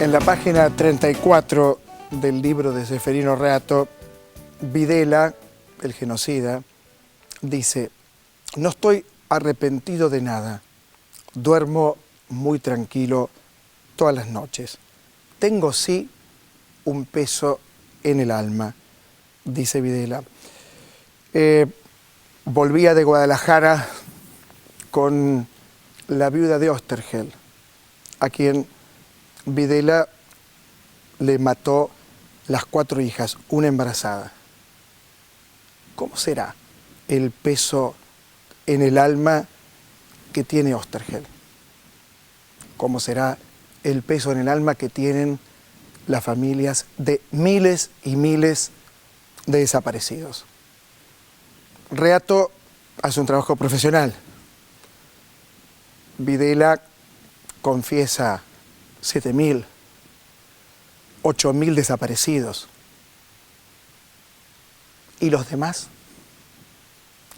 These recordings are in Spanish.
En la página 34 del libro de Ceferino Reato, Videla, el genocida, dice: no estoy arrepentido de nada, duermo muy tranquilo todas las noches. Tengo sí un peso en el alma, dice Videla. Volvía de Guadalajara con la viuda de Oesterheld, a quien Videla le mató las 4 hijas, una embarazada. ¿Cómo será el peso en el alma que tiene Oesterheld? ¿Cómo será el peso en el alma que tienen las familias de miles y miles de desaparecidos? Reato hace un trabajo profesional. Videla confiesa 7.000, 8.000 desaparecidos. ¿Y los demás?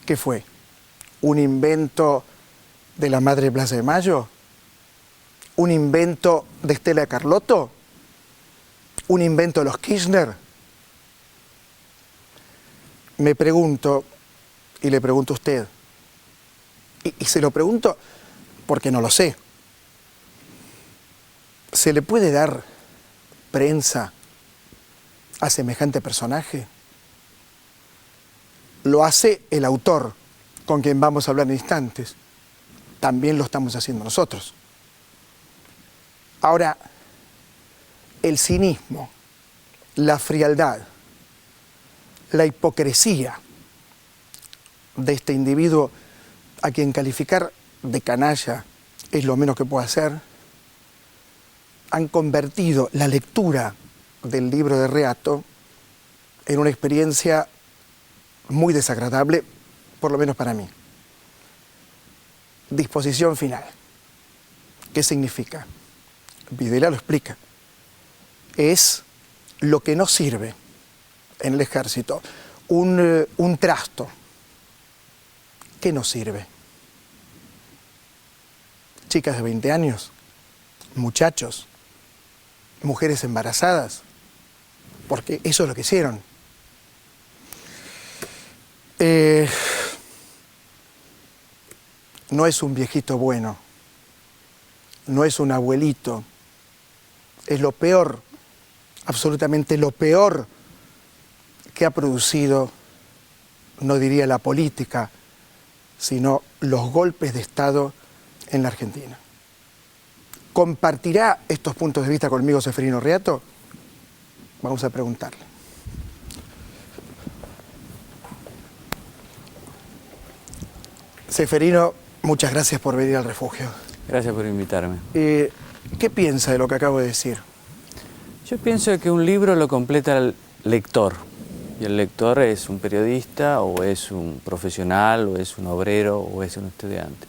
¿Qué fue? ¿Un invento de la Madre Plaza de Mayo? ¿Un invento de Estela Carlotto? ¿Un invento de los Kirchner? Me pregunto, y le pregunto a usted, y se lo pregunto porque no lo sé, ¿se le puede dar prensa a semejante personaje? Lo hace el autor, con quien vamos a hablar en instantes. También lo estamos haciendo nosotros. Ahora, el cinismo, la frialdad, la hipocresía de este individuo, a quien calificar de canalla es lo menos que puede hacer, han convertido la lectura del libro de Reato en una experiencia muy desagradable, por lo menos para mí. Disposición final. ¿Qué significa? Videla lo explica. Es lo que no sirve en el ejército, un trasto. ¿Qué no sirve? Chicas de 20 años, muchachos, mujeres embarazadas, porque eso es lo que hicieron. No es un viejito bueno, no es un abuelito, es lo peor, absolutamente lo peor que ha producido, no diría la política, sino los golpes de Estado en la Argentina. ¿Compartirá estos puntos de vista conmigo Ceferino Reato? Vamos a preguntarle. Ceferino, muchas gracias por venir al refugio. Gracias por invitarme. ¿Qué piensa de lo que acabo de decir? Yo pienso que un libro lo completa el lector. Y el lector es un periodista, o es un profesional, o es un obrero, o es un estudiante.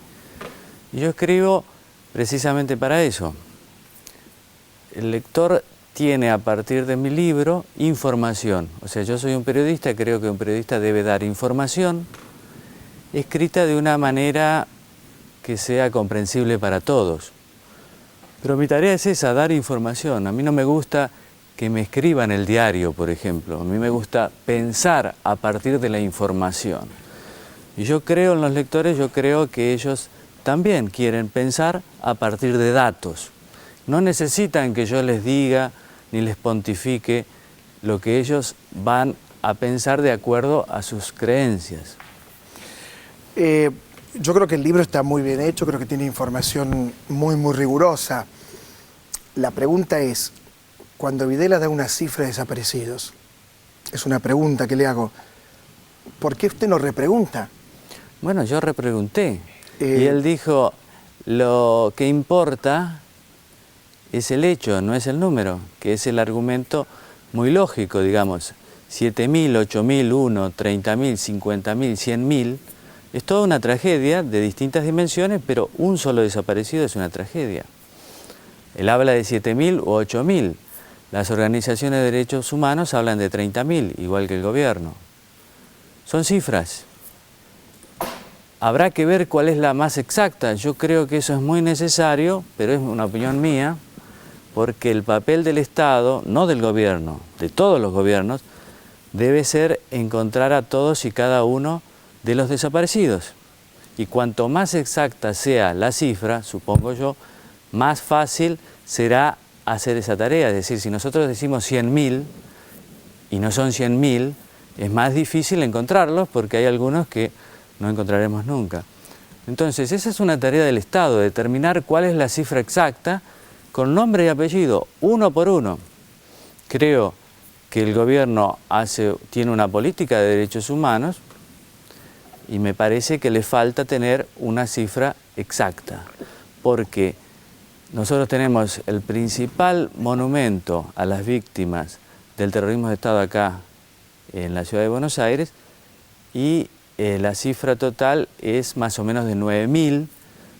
Y yo escribo precisamente para eso. El lector tiene a partir de mi libro información. O sea, yo soy un periodista, creo que un periodista debe dar información escrita de una manera que sea comprensible para todos. Pero mi tarea es esa, dar información. A mí no me gusta que me escriban el diario, por ejemplo. A mí me gusta pensar a partir de la información. Y yo creo en los lectores, yo creo que ellos también quieren pensar a partir de datos. No necesitan que yo les diga ni les pontifique lo que ellos van a pensar de acuerdo a sus creencias. Yo creo que el libro está muy bien hecho, creo que tiene información muy rigurosa. La pregunta es, cuando Videla da una cifra de desaparecidos, es una pregunta que le hago, ¿por qué usted no repregunta? Bueno, yo repregunté y él dijo, lo que importa es el hecho, no es el número, que es el argumento muy lógico, digamos, 7.000, 8.000, 1, 30.000, 50.000, 100.000, es toda una tragedia de distintas dimensiones, pero un solo desaparecido es una tragedia. Él habla de 7.000 o 8.000. Las organizaciones de derechos humanos hablan de 30.000, igual que el gobierno. Son cifras. Habrá que ver cuál es la más exacta. Yo creo que eso es muy necesario, pero es una opinión mía, porque el papel del Estado, no del gobierno, de todos los gobiernos, debe ser encontrar a todos y cada uno de los desaparecidos. Y cuanto más exacta sea la cifra, supongo yo, más fácil será hacer esa tarea. Es decir, si nosotros decimos 100.000 y no son 100.000, es más difícil encontrarlos porque hay algunos que no encontraremos nunca. Entonces, esa es una tarea del Estado, determinar cuál es la cifra exacta con nombre y apellido, uno por uno. Creo que el gobierno tiene una política de derechos humanos y me parece que le falta tener una cifra exacta, porque nosotros tenemos el principal monumento a las víctimas del terrorismo de Estado acá en la ciudad de Buenos Aires y la cifra total es más o menos de 9.000,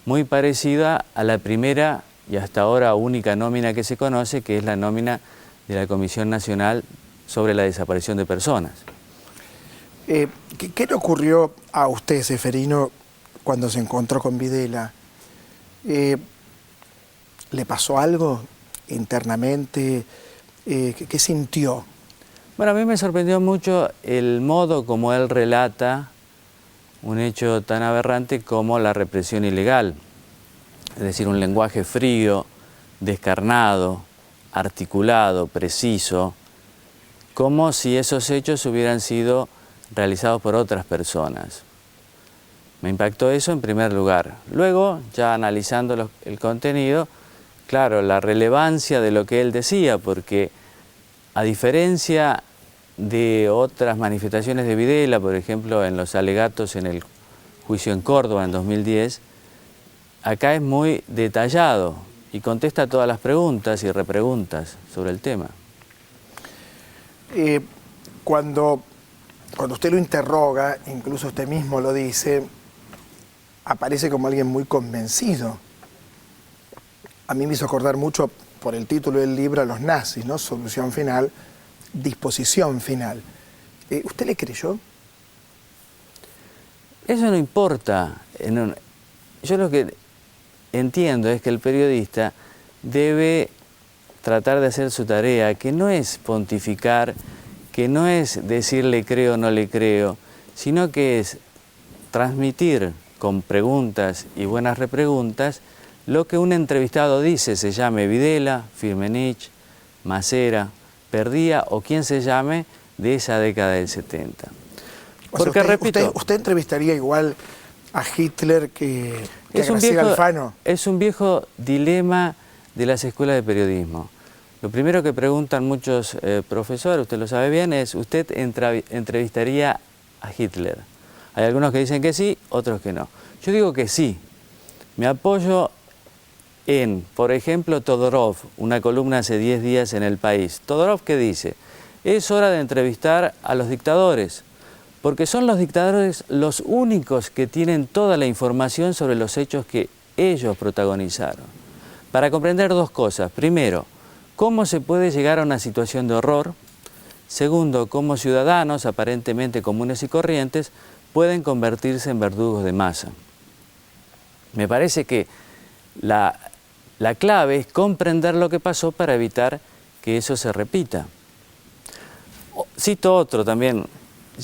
muy parecida a la primera y hasta ahora única nómina que se conoce, que es la nómina de la Comisión Nacional sobre la Desaparición de Personas. ¿Qué le ocurrió a usted, Ceferino, cuando se encontró con Videla? ¿Le pasó algo internamente? ¿Qué sintió? Bueno, a mí me sorprendió mucho el modo como él relata un hecho tan aberrante como la represión ilegal. Es decir, un lenguaje frío, descarnado, articulado, preciso, como si esos hechos hubieran sido realizados por otras personas. Me impactó eso en primer lugar. Luego, ya analizando el contenido, claro, la relevancia de lo que él decía, porque a diferencia de otras manifestaciones de Videla, por ejemplo, en los alegatos en el juicio en Córdoba en 2010, acá es muy detallado y contesta todas las preguntas y repreguntas sobre el tema. Cuando usted lo interroga, incluso usted mismo lo dice, aparece como alguien muy convencido. A mí me hizo acordar mucho, por el título del libro, a los nazis, ¿no? Solución final, disposición final. ¿Usted le creyó? Eso no importa. Yo lo que entiendo es que el periodista debe tratar de hacer su tarea, que no es pontificar, que no es decir le creo o no le creo, sino que es transmitir con preguntas y buenas repreguntas lo que un entrevistado dice, se llame Videla, Firmenich, Macera, Perdía o quien se llame de esa década del 70. Porque, repito, usted entrevistaría igual a Hitler que a Graciela Alfano. Es un viejo dilema de las escuelas de periodismo. Lo primero que preguntan muchos profesores, usted lo sabe bien, es ¿usted entrevistaría a Hitler? Hay algunos que dicen que sí, otros que no. Yo digo que sí. Me apoyo en, por ejemplo, Todorov, una columna hace 10 días en El País. Todorov, ¿qué dice? Es hora de entrevistar a los dictadores, porque son los dictadores los únicos que tienen toda la información sobre los hechos que ellos protagonizaron. Para comprender dos cosas. Primero, cómo se puede llegar a una situación de horror. Segundo, cómo ciudadanos aparentemente comunes y corrientes pueden convertirse en verdugos de masa. Me parece que la clave es comprender lo que pasó para evitar que eso se repita. Cito otro también,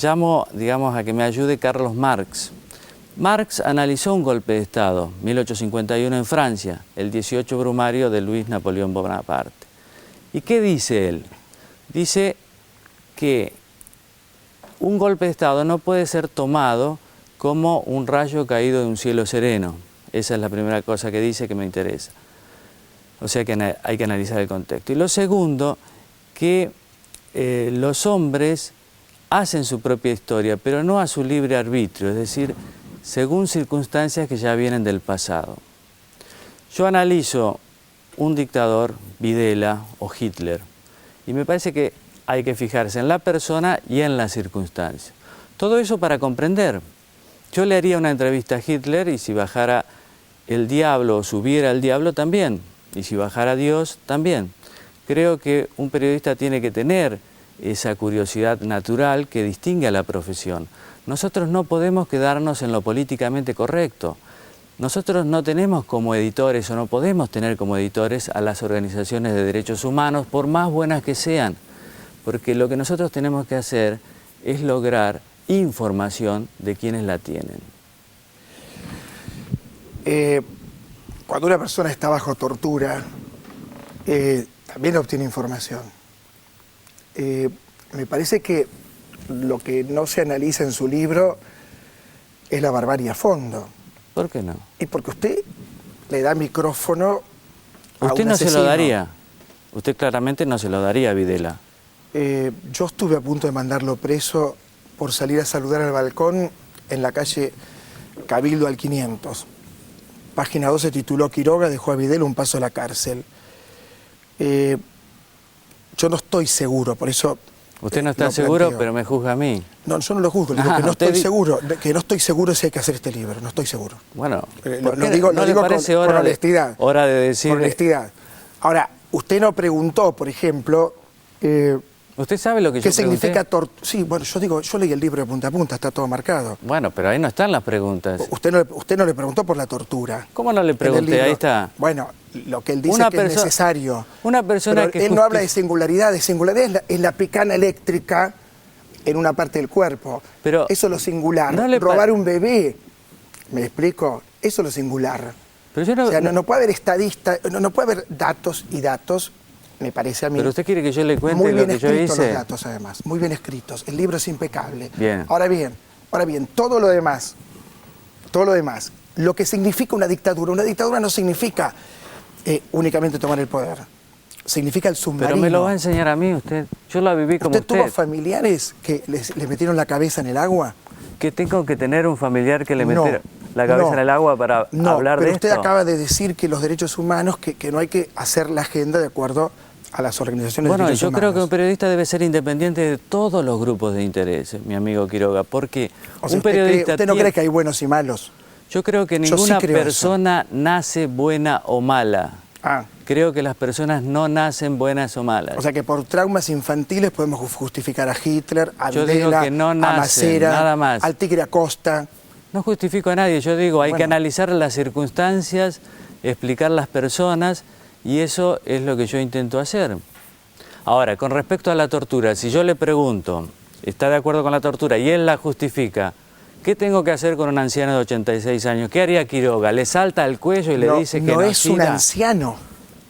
llamo, digamos, a que me ayude Carlos Marx. Marx analizó un golpe de Estado, 1851 en Francia, el 18 brumario de Luis Napoleón Bonaparte. ¿Y qué dice él? Dice que un golpe de Estado no puede ser tomado como un rayo caído de un cielo sereno. Esa es la primera cosa que dice que me interesa. O sea que hay que analizar el contexto. Y lo segundo, que los hombres hacen su propia historia, pero no a su libre arbitrio, es decir, según circunstancias que ya vienen del pasado. Yo analizo un dictador, Videla o Hitler, y me parece que hay que fijarse en la persona y en las circunstancias. Todo eso para comprender. Yo le haría una entrevista a Hitler y si bajara el diablo o subiera el diablo también, y si bajara Dios también. Creo que un periodista tiene que tener esa curiosidad natural que distingue a la profesión. Nosotros no podemos quedarnos en lo políticamente correcto. nosotros no tenemos como editores o no podemos tener como editores a las organizaciones de derechos humanos, por más buenas que sean, porque lo que nosotros tenemos que hacer es lograr información de quienes la tienen. Cuando una persona está bajo tortura, también obtiene información. Me parece que lo que no se analiza en su libro es la barbarie a fondo. ¿Por qué no? Y porque usted le da micrófono a Usted un no se asesino. lo daría. Usted claramente no se lo daría a Videla. Yo estuve a punto de mandarlo preso por salir a saludar al balcón en la calle Cabildo al 500. Página 2 se tituló Quiroga dejó a Videla un paso a la cárcel. Yo no estoy seguro, por eso... Usted no está lo seguro, planteo. pero me juzga a mí. No, yo no lo juzgo, digo que no usted estoy seguro, que no estoy seguro si hay que hacer este libro, no estoy seguro. Bueno, Lo digo ¿no le parece con honestidad. hora de decir... Con honestidad. Ahora, usted no preguntó, por ejemplo... ¿Usted sabe lo que yo ¿qué significa pregunté? tortura? Sí, bueno, yo leí el libro de punta a punta, está todo marcado. Bueno, pero ahí no están las preguntas. Usted no le preguntó por la tortura. ¿Cómo no le En el pregunté? libro. Ahí está. Bueno, lo que él dice Una es que es perso- necesario. una persona pero que él no habla de singularidad. Singularidad es la picana eléctrica en una parte del cuerpo. Pero eso es lo singular. no le Robar un bebé, ¿me explico? Eso es lo singular. Pero yo no, O sea, no puede haber estadistas, no puede haber datos y datos, me parece a mí. pero usted quiere que yo le cuente Muy lo bien que yo escritos los hice. datos, además, muy bien escritos. El libro es impecable. Bien. Ahora bien, todo lo demás, lo que significa una dictadura no significa únicamente tomar el poder. Significa el submarino. Pero me lo va a enseñar a mí usted. Yo la viví como ¿Usted tuvo usted. familiares que le metieron la cabeza en el agua? ¿Que tengo que tener un familiar que le No, metiera la cabeza no, en el agua para No, hablar pero de usted esto? acaba de decir que los derechos humanos, que no hay que hacer la agenda de acuerdo a las organizaciones de Bueno, derechos yo humanos. creo que un periodista debe ser independiente de todos los grupos de interés, mi amigo Quiroga, porque O sea, un periodista... ¿usted no tiene- cree que hay buenos y malos? Yo creo que Yo sí ninguna creo persona nace buena o mala. Ah, Creo que las personas no nacen buenas o malas. o sea que por traumas infantiles podemos justificar a Hitler, a Yo digo Videla, que no a nacen, Macera, nada más. al Tigre Acosta. No justifico a nadie, yo digo, hay que Bueno. analizar las circunstancias, explicar las personas, y eso es lo que yo intento hacer. Ahora, con respecto a la tortura, si yo le pregunto, ¿está de acuerdo con la tortura? Y él la justifica, ¿qué tengo que hacer con un anciano de 86 años? ¿Qué haría Quiroga? ¿Le salta al cuello y le dice que no es un genocida? anciano.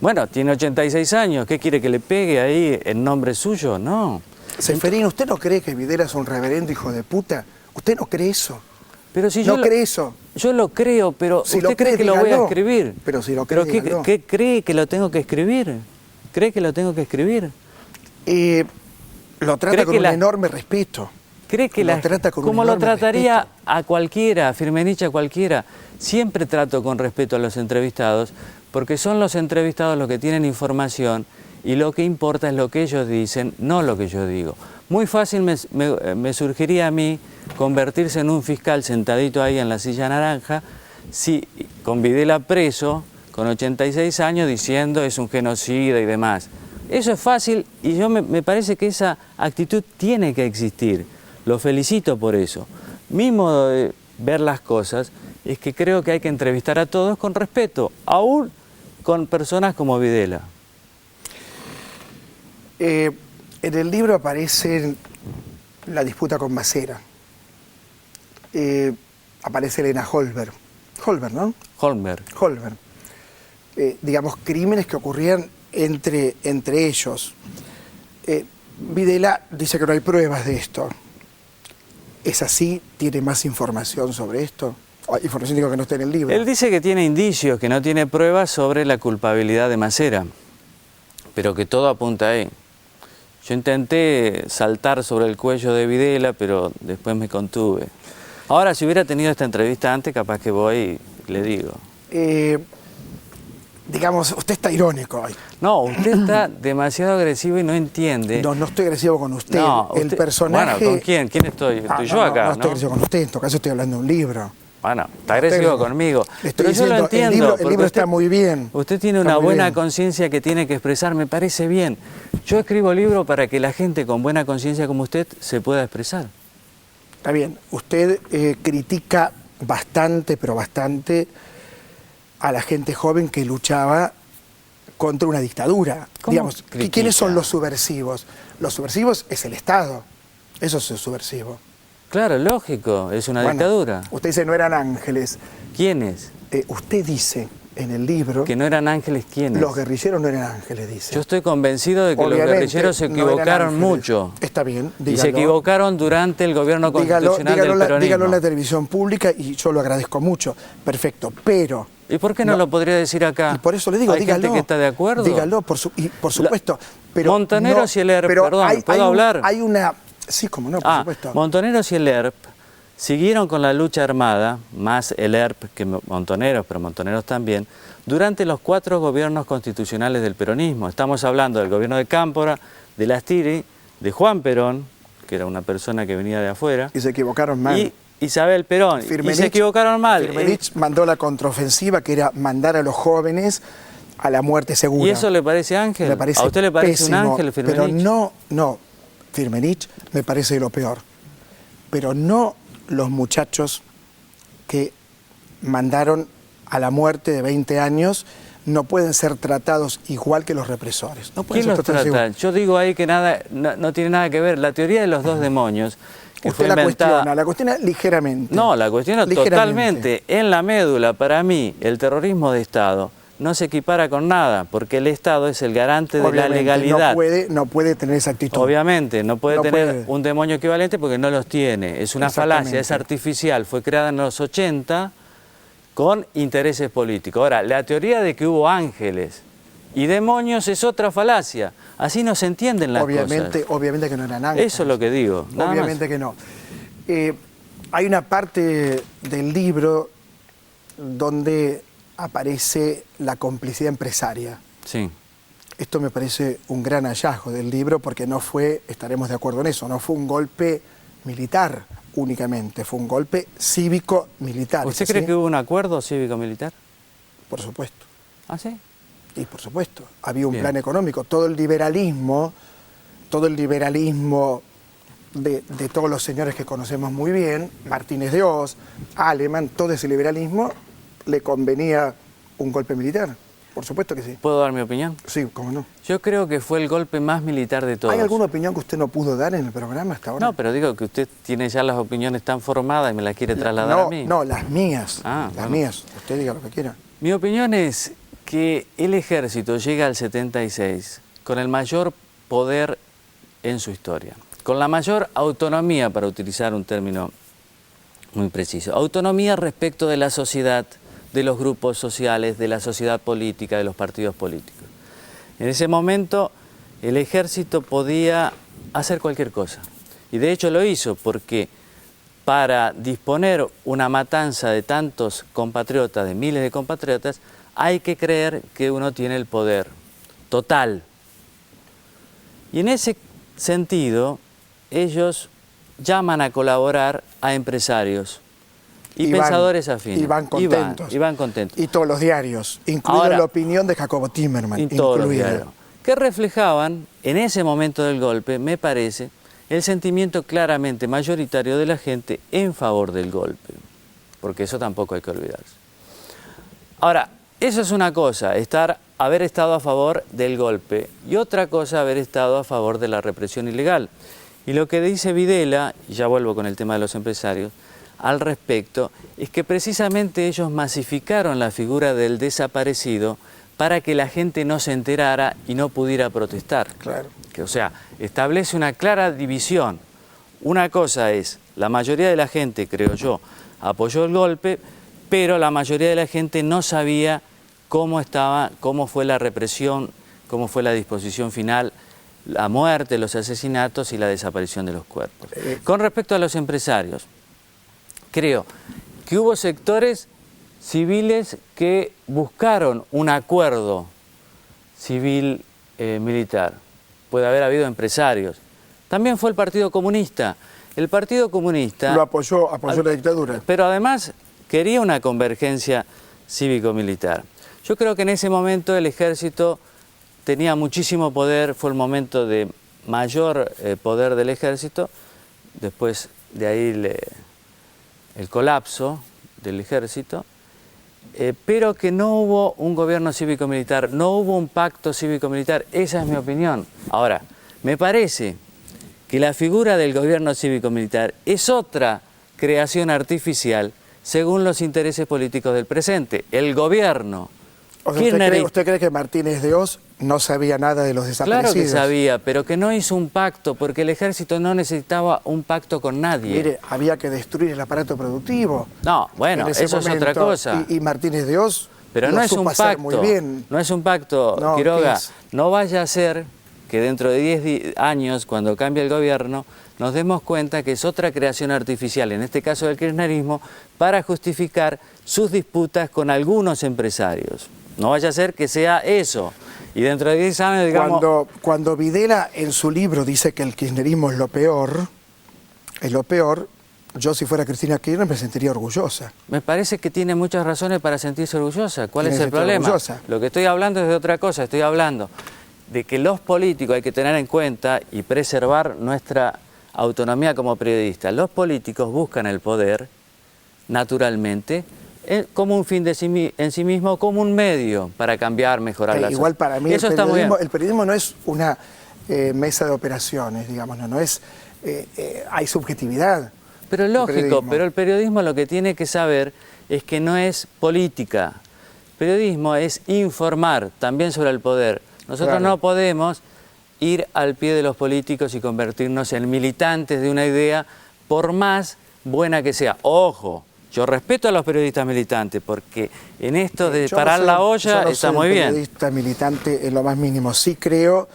Bueno, tiene 86 años, ¿qué quiere que le pegue ahí en nombre suyo? No. Seferino, ¿usted no cree que Videla es un reverendo hijo de puta? ¿Usted no cree eso? Pero si ¿No yo cree eso? Yo lo creo, pero Si ¿usted lo cree cree, que lo voy a dígalo. escribir? Pero si lo cree, ¿Pero dígalo. qué cree que lo tengo que escribir? ¿Cree que lo tengo que escribir? Lo trata ¿Cree con que un la- enorme respeto. ¿Cree que Lo trata con un como lo enorme trataría respeto. a cualquiera, a Firmenich a cualquiera? Siempre trato con respeto a los entrevistados, porque son los entrevistados los que tienen información y lo que importa es lo que ellos dicen, no lo que yo digo. Muy fácil me surgiría a mí convertirse en un fiscal sentadito ahí en la silla naranja, si, con Videla preso, con 86 años, diciendo es un genocida y demás. Eso es fácil y me parece que esa actitud tiene que existir. Lo felicito por eso. Mi modo de ver las cosas es que creo que hay que entrevistar a todos con respeto, aún con personas como Videla. En el libro aparece la disputa con Macera. Aparece Elena Holberg. Holberg, ¿no? Holmberg. Holberg. Digamos, crímenes que ocurrían entre ellos. Videla dice que no hay pruebas de esto. ¿Es así? ¿Tiene más información sobre esto? O información digo que no está en el libro. Él dice que tiene indicios, que no tiene pruebas sobre la culpabilidad de Macera, pero que todo apunta ahí. Yo intenté saltar sobre el cuello de Videla, pero después me contuve. Ahora, si hubiera tenido esta entrevista antes, capaz que voy y le digo. Digamos, usted está irónico hoy. No, usted está demasiado agresivo y no entiende. No, no estoy agresivo con usted. No, El usted- personaje... Bueno, ¿con quién? ¿Quién estoy? Ah, Estoy yo acá, no estoy agresivo con usted, en todo caso estoy hablando de un libro. Bueno, está agresivo conmigo. Le estoy Pero yo lo diciendo, entiendo. el porque libro está muy bien. Usted tiene Está una muy buena bien. conciencia que tiene que expresar, me parece bien. Yo escribo libros para que la gente con buena conciencia como usted se pueda expresar. Está bien, usted critica bastante, pero bastante, a la gente joven que luchaba contra una dictadura. Digamos, ¿quiénes son los subversivos? Los subversivos es el Estado. Eso es el subversivo. Claro, lógico, es una dictadura. Usted dice no eran ángeles. ¿Quiénes? Usted dice en el libro... Que no eran ángeles, ¿quiénes? Los guerrilleros no eran ángeles, dice. Yo estoy convencido de que los guerrilleros se equivocaron mucho. Está bien, dígalo. Y se equivocaron durante el gobierno constitucional del peronismo. Dígalo en la televisión pública y yo lo agradezco mucho. Perfecto, pero... ¿Y por qué no lo podría decir acá? Y por eso le digo, ¿Hay dígalo. gente que está de acuerdo? Dígalo, por supuesto. Pero Montoneros y el ERP, perdón, ¿puedo hablar? Hay una... Sí, como no, por supuesto. Montoneros y el ERP siguieron con la lucha armada, más el ERP que Montoneros, pero Montoneros también, durante los 4 gobiernos constitucionales del peronismo. Estamos hablando del gobierno de Cámpora, de Lastiri, de Juan Perón, que era una persona que venía de afuera. Y se equivocaron mal. Y Isabel Perón. Y se equivocaron mal. Firmenich mandó la contraofensiva, que era mandar a los jóvenes a la muerte segura. ¿Y eso le parece ángel? Me parece ¿A usted le parece pésimo, un ángel, Firmenich? Pero no, Firmenich me parece lo peor. Pero no los muchachos que mandaron a la muerte de 20 años no pueden ser tratados igual que los represores. No pueden ¿Quién ser los tratados trata? igual. Yo digo ahí que nada, no tiene nada que ver. La teoría de los 2 demonios, que Usted fue la inventada... la cuestiona ligeramente. No, la cuestiona totalmente. En la médula, para mí, el terrorismo de Estado no se equipara con nada, porque el Estado es el garante de la legalidad. No puede tener esa actitud. Obviamente, no puede tener un demonio equivalente porque no los tiene. Es una falacia, es artificial. Fue creada en los 80 con intereses políticos. Ahora, la teoría de que hubo ángeles y demonios es otra falacia. Así no se entienden las cosas. Obviamente que no eran ángeles. Eso es lo que digo. Obviamente que no. Hay una parte del libro donde aparece la complicidad empresaria. Sí. Esto me parece un gran hallazgo del libro porque no fue, estaremos de acuerdo en eso, no fue un golpe militar únicamente, fue un golpe cívico-militar. ¿Usted cree que hubo un acuerdo cívico-militar? Por supuesto. ¿Ah, sí? Y por supuesto, había un plan económico. Todo el liberalismo de todos los señores que conocemos muy bien, Martínez de Hoz, Alemán, todo ese liberalismo, le convenía un golpe militar. Por supuesto que sí. ¿Puedo dar mi opinión? Sí, cómo no. Yo creo que fue el golpe más militar de todos. ¿Hay alguna opinión que usted no pudo dar en el programa hasta ahora? No, pero digo que usted tiene ya las opiniones tan formadas y me las quiere trasladar a mí. No, las mías. Las mías. Usted diga lo que quiera. Mi opinión es que el ejército llega al 76 con el mayor poder en su historia, con la mayor autonomía, para utilizar un término muy preciso. Autonomía respecto de la sociedad, de los grupos sociales, de la sociedad política, de los partidos políticos. En ese momento el ejército podía hacer cualquier cosa. Y de hecho lo hizo porque para disponer una matanza de tantos compatriotas, de miles de compatriotas, hay que creer que uno tiene el poder total. Y en ese sentido, ellos llaman a colaborar a empresarios y pensadores afines. Y van contentos. Y van contentos. Y todos los diarios, incluida la opinión de Jacobo Timerman. Y todos los diarios. Que reflejaban, en ese momento del golpe, me parece, el sentimiento claramente mayoritario de la gente en favor del golpe. Porque eso tampoco hay que olvidarse. Ahora, eso es una cosa, haber estado a favor del golpe, y otra cosa, haber estado a favor de la represión ilegal. Y lo que dice Videla, y ya vuelvo con el tema de los empresarios, al respecto, es que precisamente ellos masificaron la figura del desaparecido para que la gente no se enterara y no pudiera protestar. Claro. O sea, establece una clara división. Una cosa es, la mayoría de la gente, creo yo, apoyó el golpe, pero la mayoría de la gente no sabía cómo fue la represión, cómo fue la disposición final, la muerte, los asesinatos y la desaparición de los cuerpos. Con respecto a los empresarios, creo que hubo sectores civiles que buscaron un acuerdo civil-militar. Puede haber habido empresarios. También fue el Partido Comunista. El Partido Comunista... Lo apoyó la dictadura. Pero además quería una convergencia cívico-militar. Yo creo que en ese momento el ejército tenía muchísimo poder, fue el momento de mayor poder del ejército, después de ahí el colapso del ejército, pero que no hubo un gobierno cívico-militar, no hubo un pacto cívico-militar. Esa es mi opinión. Ahora, me parece que la figura del gobierno cívico-militar es otra creación artificial según los intereses políticos del presente. El gobierno O sea, ¿usted cree que Martínez de Hoz no sabía nada de los desaparecidos? Claro que sabía, pero que no hizo un pacto, porque el ejército no necesitaba un pacto con nadie. Mire, había que destruir el aparato productivo. No, bueno, eso es otra cosa. Y Martínez de Hoz pero no es un pacto, muy bien. No es un pacto, No, Quiroga. No vaya a ser que dentro de 10 años, cuando cambie el gobierno, nos demos cuenta que es otra creación artificial, en este caso del kirchnerismo, para justificar sus disputas con algunos empresarios. No vaya a ser que sea eso. Y dentro de 10 años, digamos... Cuando Videla en su libro dice que el kirchnerismo es lo peor, yo si fuera Cristina Kirchner me sentiría orgullosa. Me parece que tiene muchas razones para sentirse orgullosa. ¿Cuál es el problema? Orgullosa. Lo que estoy hablando es de otra cosa. Estoy hablando de que los políticos hay que tener en cuenta y preservar nuestra autonomía como periodistas. Los políticos buscan el poder, naturalmente, como un fin en sí mismo, como un medio para cambiar, mejorar la sociedad. Igual para mí eso el periodismo no es una mesa de operaciones, digamos, no es hay subjetividad. Pero lógico, pero el periodismo lo que tiene que saber es que no es política. Periodismo es informar también sobre el poder. Nosotros no podemos ir al pie de los políticos y convertirnos en militantes de una idea, por más buena que sea. Ojo, yo respeto a los periodistas militantes, porque en esto de parar la olla está muy bien. Yo no soy periodista militante en lo más mínimo. Sí creo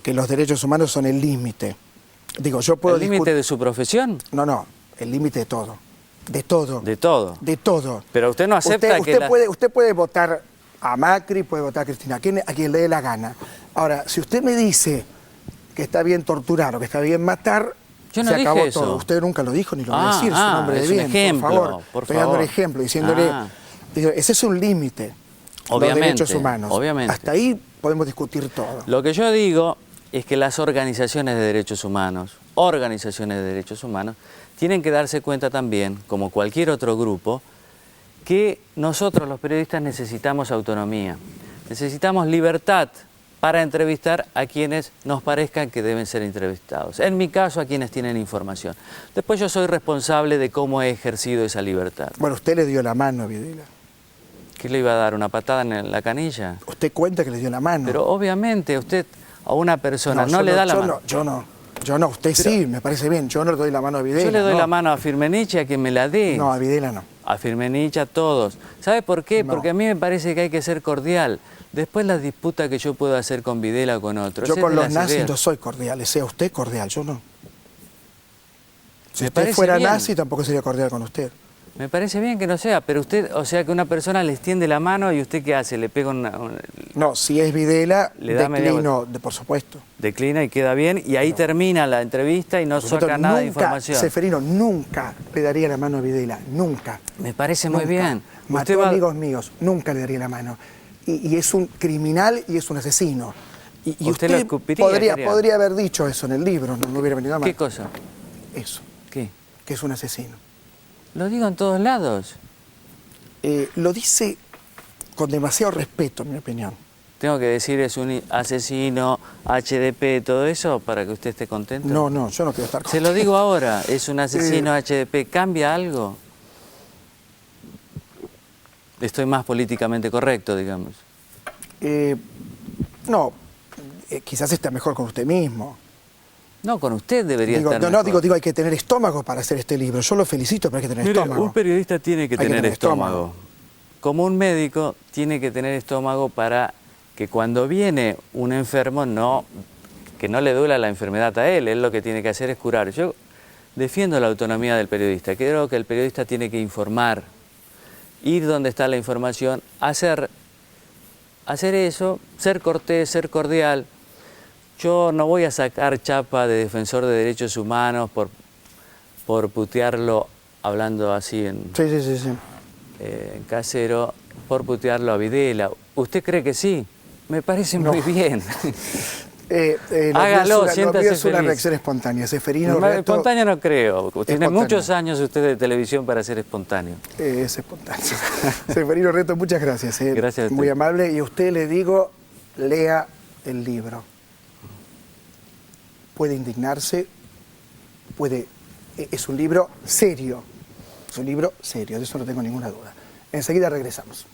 que los derechos humanos son el límite. Digo, yo puedo ¿El límite de su profesión? No, el límite de todo. De todo. De todo. De todo. Pero usted no acepta usted puede votar a Macri, puede votar a Cristina, a quien le dé la gana. Ahora, si usted me dice que está bien torturar o que está bien matar, yo no se acabó eso. todo. Usted nunca lo dijo ni lo va a decir, su nombre de bien, ejemplo, por favor. Estoy dando un ejemplo, diciéndole, ese es un límite. Los derechos humanos. Obviamente. Hasta ahí podemos discutir todo. Lo que yo digo es que las organizaciones de derechos humanos, tienen que darse cuenta también, como cualquier otro grupo, que nosotros los periodistas necesitamos autonomía, necesitamos libertad para entrevistar a quienes nos parezcan que deben ser entrevistados. En mi caso, a quienes tienen información. Después yo soy responsable de cómo he ejercido esa libertad. Bueno, usted le dio la mano a Videla. ¿Qué le iba a dar? ¿Una patada en la canilla? Usted cuenta que le dio la mano. Pero obviamente usted a una persona no le da la mano. Yo no, usted sí, me parece bien. Yo no le doy la mano a Videla. Yo le doy la mano a Firmenich, a quien me la dé. No, a Videla no. A Firmenich, a todos. ¿Sabe por qué? No. Porque a mí me parece que hay que ser cordial. Después las disputas que yo puedo hacer con Videla o con otros. Yo con los nazis no soy cordial, sea usted cordial, yo no. Si usted fuera nazi tampoco sería cordial con usted. Me parece bien que no sea, pero usted, o sea que una persona le extiende la mano y usted ¿qué hace? Le pega una... No, si es Videla, declino, por supuesto. Declina y queda bien y ahí termina la entrevista y no saca nada de información. Seferino, nunca le daría la mano a Videla, nunca. Me parece muy bien. Mató amigos míos, nunca le daría la mano. Y es un criminal y es un asesino. Y usted lo escupiría, podría haber dicho eso en el libro, no hubiera venido a mal. ¿Qué cosa? Eso. ¿Qué? Que es un asesino. Lo digo en todos lados. Lo dice con demasiado respeto, en mi opinión. ¿Tengo que decir es un asesino, HDP, todo eso, para que usted esté contento? No, yo no quiero estar contento. Se lo digo ahora, es un asesino HDP. ¿Cambia algo? Estoy más políticamente correcto, digamos. No, quizás está mejor con usted mismo. No, con usted debería estar mejor. Digo, hay que tener estómago para hacer este libro. Yo lo felicito, pero hay que tener estómago. Un periodista tiene que tener estómago. Como un médico tiene que tener estómago para que cuando viene un enfermo, que no le duela la enfermedad a él lo que tiene que hacer es curar. Yo defiendo la autonomía del periodista. Creo que el periodista tiene que informar, ir donde está la información, hacer eso, ser cortés, ser cordial. Yo no voy a sacar chapa de defensor de derechos humanos por putearlo, hablando así en casero, por putearlo a Videla. ¿Usted cree que sí? Me parece muy bien. Hágalo, lo mío siéntase es una feliz. reacción espontánea. Seferino No, Reto espontáneo no creo. Tiene espontáneo. muchos años usted de televisión para ser espontáneo. es espontáneo. Seferino Reto, muchas gracias. Gracias a usted. Muy amable. Y a usted le digo, lea el libro. Puede indignarse, es un libro serio. Es un libro serio, de eso no tengo ninguna duda. Enseguida regresamos.